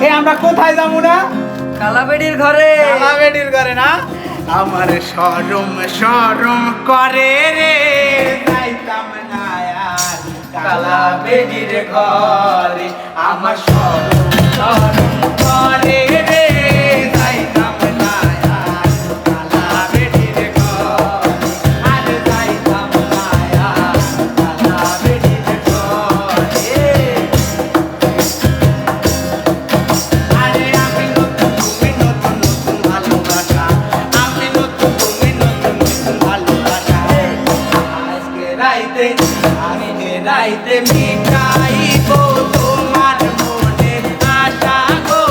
এ আমরা কোথায় যাবো না? কালাবেড়ির ঘরে। কালাবেড়ির ঘরে না? আমার শরম শরম করে রে, যাইতাম না আর কালাবেড়ির ঘরে। আমার শরম শরম করে রে, যাইতাম না আর কালাবেড়ির ঘরে। আর যাইতাম না আর কালাবেড়ির ঘরে। আরে আমি নতুন তুমি নতুন নতুন ভালোবাসা, আমি নতুন তুমি নতুন নতুন ভালোবাসা। আজকে রাইতে মিটাইব তোমার মনের আশা গো,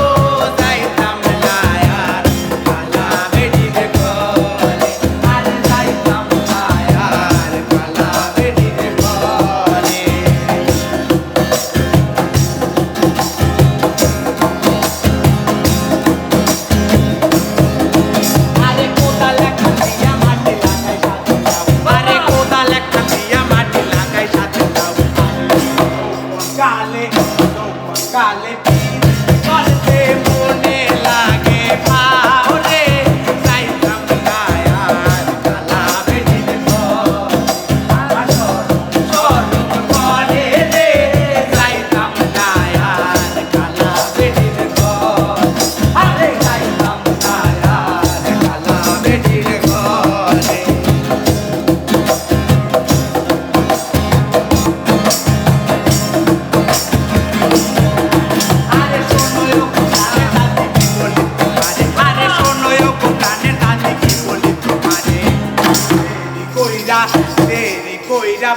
যাইতাম না আর কালাবেড়ির ঘরে। আর যাইতাম না আর কালাবেড়ির ঘরে। আরে কোদাল একটা দিয়া মাটি লাগাই সাথে যাও, আরে কোদাল একটা দিয়া মাটি লাগাই সাথে যাও। কালে কালে করতে মনে লাগে ভাও রে, যাইতাম না আর কালাবেড়ির ঘরে। আমার শরম শরম করে রে, যাইতাম না আর কালাবেড়ির ঘরে। আরে যাইতাম না আর কালাবেড়ির ঘরে। আরে শোনো ও কানের দাদি কি বলি তোমারে, আরে শোনো ও কানের দাদি কি বলি তোমারে। দেরি কইরা